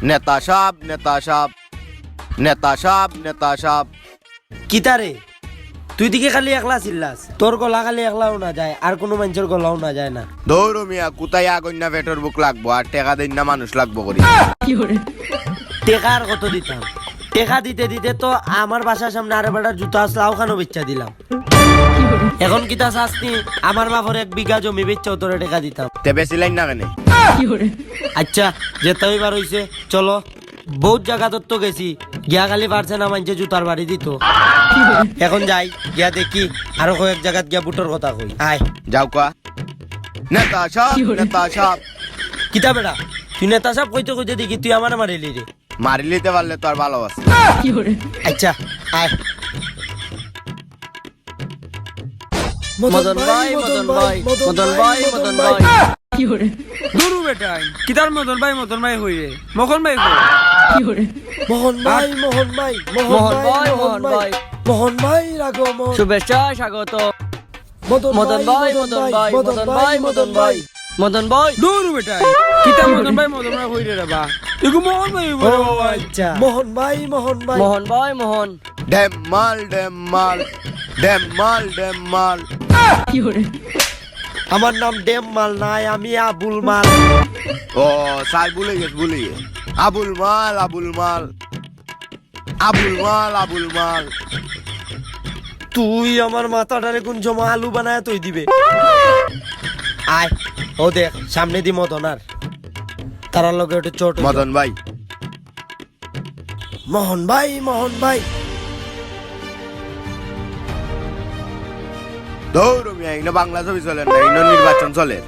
নেতা সাহেব নেতা সাহেব নেতা সাহেব নেতা সাহেব। কিতারে তুই দিকে খালি একলা চিল্লাস, তোর গলা খালি একলাও না যায় আর কোনো মানুষের গলাও না যায় না। দৌড় মিয়া, কোথায় আগুন না পেটর বুক লাগবো আর টেকা দিন না মানুষ লাগবো করি। টেকা আর কত দিতাম, টেকা দিতে দিতে তো আমার বাসার সামনে আরে বেটার জুতা আসলাও খানো বেচা দিলাম। এখন কিতা শাস্তি, আমার বাপর 1 বিঘা জমি বেচা তোরে টেকা দিতাম। তে বেশি লাইন না কেন? আচ্ছা যেতে হইবার হইছে, চলো বহুত জায়গা তো গেছি, গিয়া খালি পারছে না মানছে জুতার বাড়ি দিত। এখন যাই গিয়া দেখি আরো কয়েক জায়গাত গিয়া বুটোর কথা কই। আয় যাও কা নেতা সাহেব নেতা সাহেব। কিতা বেটা তুই নেতা সাহেব কইতে কইতে দেখি তুই আমার মারিলি রে। মারি লিতে পারলে তো আর ভালো আছে। আচ্ছা আয়। মদন ভাই মদন ভাই মদন ভাই মদন ভাই। দুরু বেটাই কিতার মদন ভাই হইরে মখন ভাই কই মোহন ভাই মোহন ভাই মোহন ভাই মোহন ভাই মোহন ভাই আগমন। শুভেচ্ছা স্বাগত মদন মদন ভাই মদন ভাই মদন ভাই মদন ভাই মদন ভাই দুরু বেটাই কিতার মদন ভাই হইরে রে বা এগু মোহন ভাই ও আচ্ছা মোহন ভাই মোহন ভাই মোহন ভাই মোহন ডেমাল ডেমাল ডেমাল ডেমাল। আমার নাম ডেম মাল নাই, আমি আবুল মাল। ও সাই ভুলে গেছে আবুল মাল আবুল মাল আবুল মাল আবুল মাল। তুই আমার মাথাটারে কোন জমা আলু বানায় তুই দিবে। আয় ও দেখ সামনে দি মদন আর তারার লগে ওটা চোট। মদন ভাই মোহন ভাই মোহন ভাই। দৌড় মিয়া, ইনো বাংলা ছবি চলে না, ইনো নির্বাচন চলে।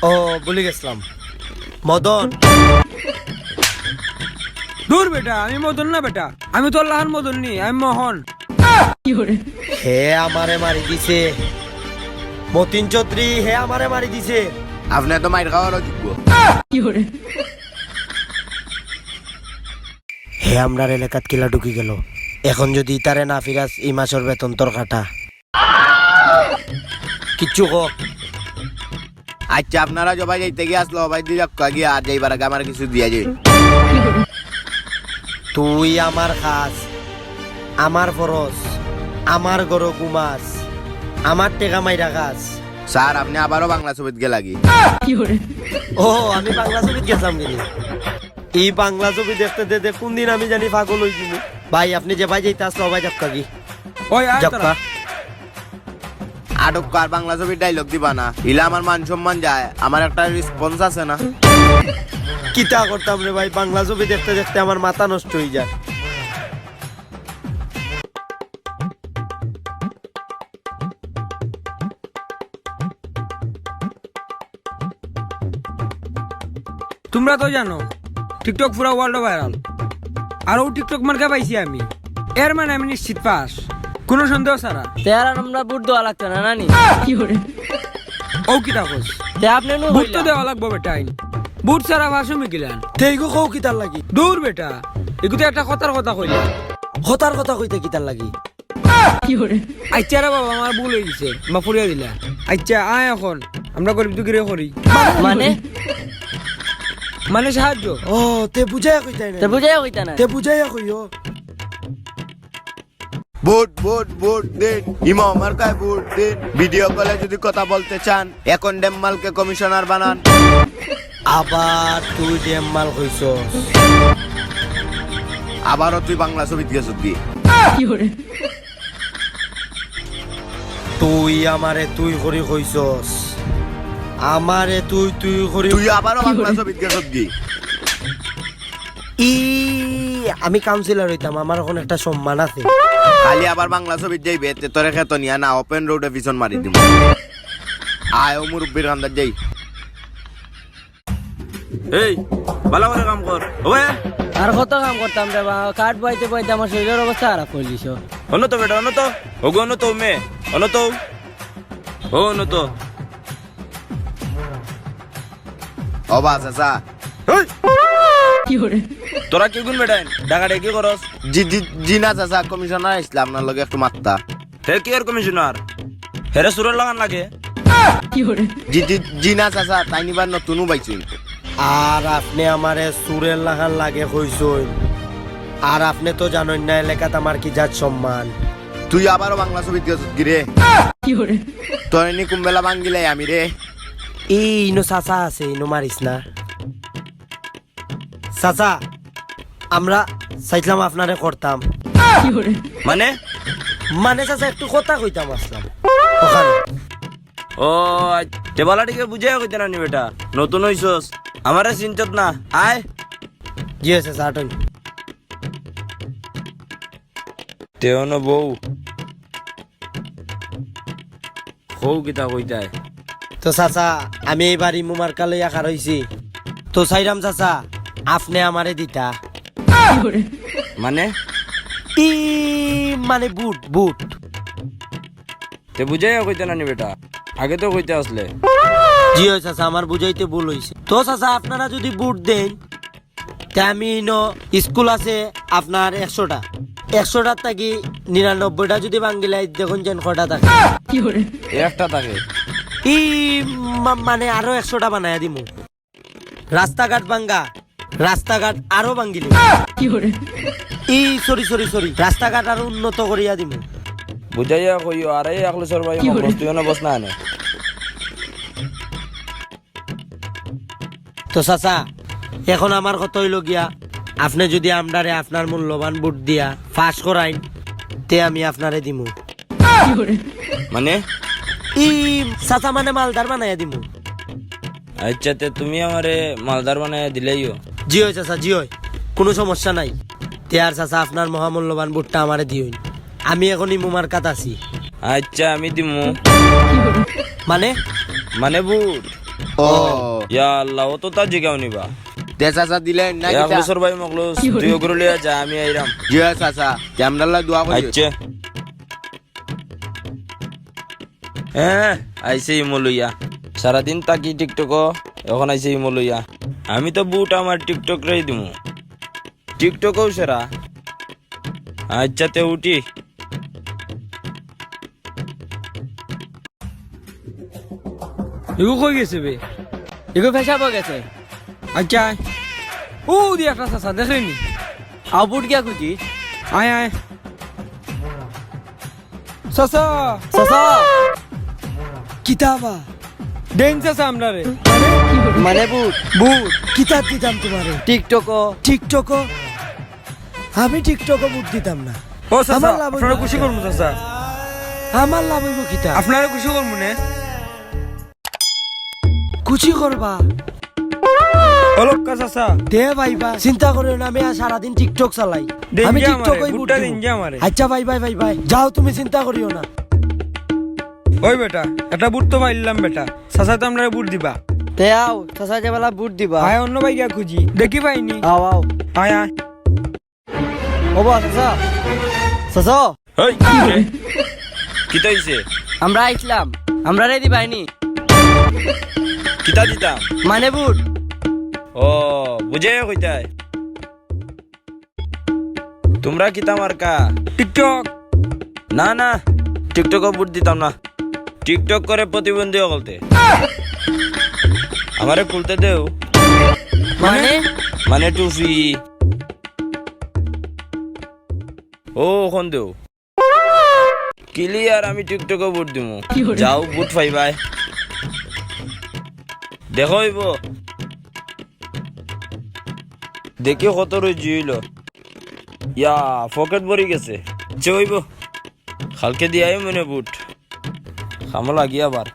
ও ভুলে গেছিলাম মদন। দূর বেটা আমি মদন না বেটা, আমি তোর লাহান মদন নি, আমি মোহন। হে আমারে মারি দিছে মতিন চৌধুরী, হে আমারে মারি দিছে। আপনি তো মাইর খাওয়ারও যোগ্য। হে আমরার এলাকাত কিলা ঢুকি গেল, এখন যদি ইতারে না ফিরাস এই মাসের বেতন তোর কাটা। কিচ্ছু কো। আচ্ছা আপনারা সবাই যাইতে গিয়ে আসলো, সবাই দিয়ে গিয়ে আর যাইবার আগে আমার কিছু দিয়া যাই। তুই আমার খাস, আমার ফরস, আমার গরু কুমাস, আমার টেকা মাইরা খাস। স্যার আপনি আবারও বাংলা ছবিত গে লাগি। ও আমি বাংলা ছবি গেছিলাম কিনি, এই বাংলা ছবি দেখতে দেখতে কোন দিন আমি জানি পাগল হয়ে যাবো। ভাই আপনি যে ভাই যাইতে আসলো ভাই যাক্কা কি ওই আয় যাক্কা। তোরা। আটক কার বাংলা ছবির ডাইলগ দিবা না, ইলা আমার মান সম্মান যায়, আমার একটা রেসপন্স আছে না। কিতা করতাম রে ভাই, বাংলা ছবি দেখতে দেখতে আমার মাথা নষ্ট হয়ে যায়। তোমরা তো জানো টিকটক পুরো ওয়ার্ল্ড ভাইরাল, আর ও টিকটক মার্কা পাইছি আমি, এর মানে আমি নিশ্চিত পাস, কোনো সন্দেহ ছাড়া। তেয়ার আমরা বুট দেওয়া লাগতো না নানি। ও কি তাকস তে আপনি নু বুট তো দেওয়া লাগবো বেটাই, বুট ছাড়া ভাষা মিকিলেন। তেইগো কও কিতার লাগি, দূর বেটা এগুলো একটা কথার কথা কইলে। হতার কথা কইতে কিতার লাগি। আচ্ছা রে বাবা আমার ভুল হয়ে গেছে, মা ফুরিয়ে দিলা। আচ্ছা আয় এখন আমরা গরিব দুঃখীরে করি, মানে মানে সাহায্য। ও তে বুঝাইয়া কইতাই না, তে বুঝাই কইতা না। তে বুঝাইয়া কইও। ভোট ভোট ভোট দিন, ইমাম মার্কায় ভোট দিন। ভিডিও কলে যদি কথা বলতে চান এখন ডেমমালকে কমিশনার বানান। আবার তুই ডেম মাল কইছস, আবারও তুই বাংলা ছবিত গেছ দি। তুই আমারে তুই করি কইছস, আমারে তুই তুই করি। তুই আবারও বাংলা ছবিত গেছ দি। ই আমি কাউন্সিলর হইতাম, আমার এখন একটা সম্মান আছে। খালি আবার বাংলা ছবিত যাইবে তে তোরে খেত নিয়া না ওপেন রোডে পিছন মারি দিব। আয় ও মুরব্বির কান্দার যাই। এই ভালো করে কাম কর ওবে। আর কত কাম করতাম রে বা, কাঠ বইতে বইতে আমার শরীরের অবস্থা খারাপ করে দিছ। অন্য তো বেটা অন্য তো ওগো অন্য তো মে অন্য তো ও অন্য তো অবা চাচা তোরা কি গুণ বেটাইন ডাকা ডেকে করস। জি জি জি না চাচা, কমিশনার আসলে আপনার লগে একটু মাত্তা। হে কি আর কমিশনার হেরে সুরের লাগান লাগে। জি জি জি না চাচা, তাই নিবার নতুনও পাইছি। আর আপনি আমারে সুরের লাহান লাগে কইছইন। আর আপনি তো জানেন না এলাকাত আমার কি জাত সম্মান। তুই আবারও বাংলা ছবি দিয়েছ কি রে? তোর নি কুম্বেলা বাঙ্গিলে আমি রে। ইনো চাচা আছে, ইনো মারিস না চাচা। আমরা চাইছিলাম আপনারে করতাম, মানে মানে চাচা একটু কথা কইতাম আসলাম ওখানে। ও টেবালাটিকে বুঝাই কইতে না নি বেটা, নতুন হইছস আমারে চিন্তত না। আয় জি আছে চাটন। তেও ন বউ হৌ কিতা কইতায়। তো চাচা আমি এইবার ইমুমার কালে আকার হইছি, তো চাইরাম চাচা আপনি আমারে দিতা। মানে ই মানে বুট বুট। তে বুঝাই কইতে না নি বেটা, আগে তো কইতে আসলে। জি হয় চাচা, আমার বুঝাইতে ভুল হয়েছে। তো চাচা আপনারা যদি বুট দেন, তা আমি স্কুল আছে আপনার 100টা, 100টার থাকি 99টা যদি বাঙ্গিলাই দেখুন যেন কটা থাকে। একটা থাকে ই মানে আরো 100টা বানায়া দিমু। রাস্তাঘাট ভাঙ্গা, রাস্তাঘাট আরো ভাঙ্গিলে। ই সরি সরি সরি, রাস্তাঘাট আরো উন্নত করিয়া দিমু। বুঝাইয়া কইও। আর এই আকলেশ্বর ভাই বস্তুও না বস না আনে। তো চাচা এখন আমার কত হইল গিয়া, আপনি যদি আমরারে আপনার মূল্যবান বুট দিয়া ফাঁস করাইন, তে আমি আপনারে দিমু। মানে ই চাচা মানে মালদার বানাইয়া দিমু। আচ্ছা তে তুমি আমারে মালদার বানায় দিলেইও। জি হয় চাচা, জি হয়, কোনো সমস্যা নাই। তে আর চাচা আপনার মহামূল্যবান বুটটা আমারে দিওইন। আমি এখন ইমুমার কাত আছি। আচ্ছা আমি দিমু। মানে মানে বুট। ও ইয়া আল্লাহ, ও তো তা জিগাও নিবা। দে চাচা দিলেন না কিতা? আকলেশ্বর ভাই মগলুস তুই ওগুলো লিয়া যা, আমি আইরাম। জি হয় চাচা, ক্যামেরা দোয়া করি। আচ্ছা হ্যাঁ আইসে ইমো লইয়া, সারাদিন তাকি টিকটক, এখন আইসে ইমো লইয়া। আমি তো বুট আমার টিকটক রেই দিমু, টিকটকও সেরা। আচ্ছা তে উঠি। এগো কই গেছে বে? এগো ফেসাব গেছে। আচ্ছা আয়। ও দি একটা চাচা দেখেনি? আও বুট গিয়া খুঁজি। আয় আয় চাচা। চাচা কিতাবা দেন চাচা আমরা রে। মানে বুট বুট কিতাব দিতাম তোমারে। টিকটক টিকটক আমি টিকটক বুট দিতাম না। ও চাচা আমার লাভ হইবো আপনারা খুশি করবো চাচা, আমার লাভ হইব কিতাব। আপনারা খুশি করবো না? খুশি করবা অলক্কা চাচা দে ভাইবা, চিন্তা করিও না, আমি আর সারাদিন টিকটক চালাই। দেন আমি যে টিকটক আমারে, বুটটা দেন যে আমারে। আচ্ছা ভাই ভাই ভাই ভাই যাও, তুমি চিন্তা করিও না। ওই বেটা একটা বুট তো পাইলাম বেটা, চাচা তো আমরা বুট দিবা। তে আও চাচা যে বেলা বুট দিবা। আয় অন্য ভাই গিয়া খুঁজি, দেখি পাইনি। আও আও আয় আয়। ওবা চাচা। চাচা হেই কিতা হইছে? আমরা আইছিলাম, আমরা রে দিবাইনি। কিতা দিতাম? মানে বুট। ও বুঝাইয়া কইতায়। তোমরা কিতা মার্কা? টিকটক। না না, টিকটকও বুট দিতাম না। টিকটক করে প্রতিবন্ধী বলতে আমারে খুলতে দেও। মানে মানে টুফি ও ওখান দেও ক্লিয়ার। আমি টিকটকে বুট দিমু, যাও বুট পাইবাই। দেখো হইব, দেখি কত রয়েছে হইল। ইয়া পকেট ভরি গেছে, চে হইব খালকে দিয়াই মনে বুট খামো লাগি আবার।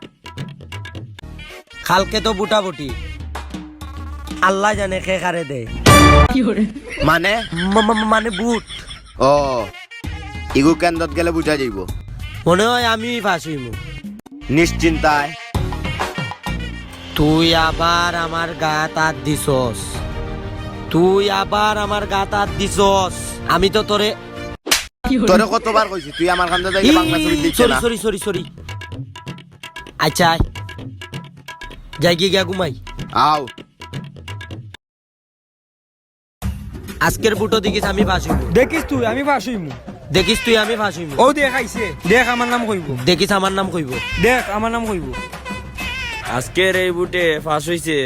কালকে তো বুটা বুটি, আল্লাহ জানে কে কারে দে। মানে মানে বুট ও ইগু কেন্দ্রত গেলে বুঝা যাইব। মনে হয় আমি ফাঁস হইমু। নিশ্চিন্তায় তুই আবার আমার গা তাত দিছস, তুই আবার আমার গা তাত দিছস। আমি তো তোরে তোরে কতবার কইছি তুই আমার কান্দে যাই বাংলা ছবি দিচ্ছ সরি না। Sorry sorry sorry. আচ্ছা আয়। যাই গিয়া ঘুমাই। আও আজকের বুটো দেখিস আমি ফাঁস হইমু, দেখিস তুই আমি ফাঁস হইমু। দেখিস তুই আমি ফাঁস হইমু। ও দেখ আইছে, দেখ আমার নাম কইব, দেখিস আমার নাম কইব। দেখ আমার নাম কইব। আজকের এই বুটে ফাঁস হইছে।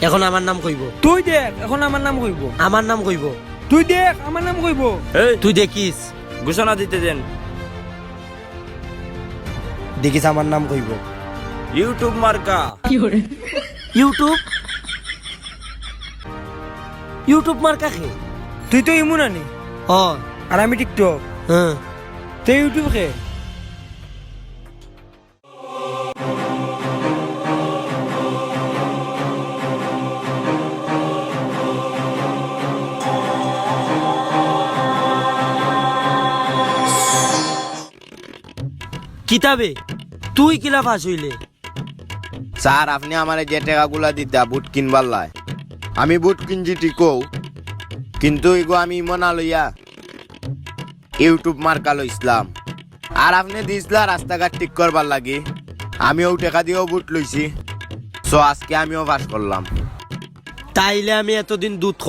এখন আমার নাম কইব। তুই দেখ এখন আমার নাম কইব। আমার নাম কইব। তুই দেখ আমার নাম কইব। এই তুই দেখিস। ঘোষণা দিতে দেন। দেখিস আমার নাম কইব। ইউটিউব মার্কা। ইউটিউব ইউটিউব মার্কা খে? তুই তো ইমু নানি ও আর আমি টিকটক, হ্যাঁ। তুই ইউটিউব খে। কিতাবে তুই কিলা ফাঁস হইলে? স্যার আপনি আমার যে টাকাগুলা দিতা বুট কিনবার লাই, আমি বুট কিনছি ঠিকও, কিন্তু এগো আমি ইমন লইয়া ইউটিউব মার্কা লইছিলাম। আর আপনি দিছিলা রাস্তাঘাট ঠিক করবার লাগি, আমিও টাকা দিয়েও বুট লইছি। সো আজকে আমিও পাস করলাম। তাইলে আমি এতদিন দুধ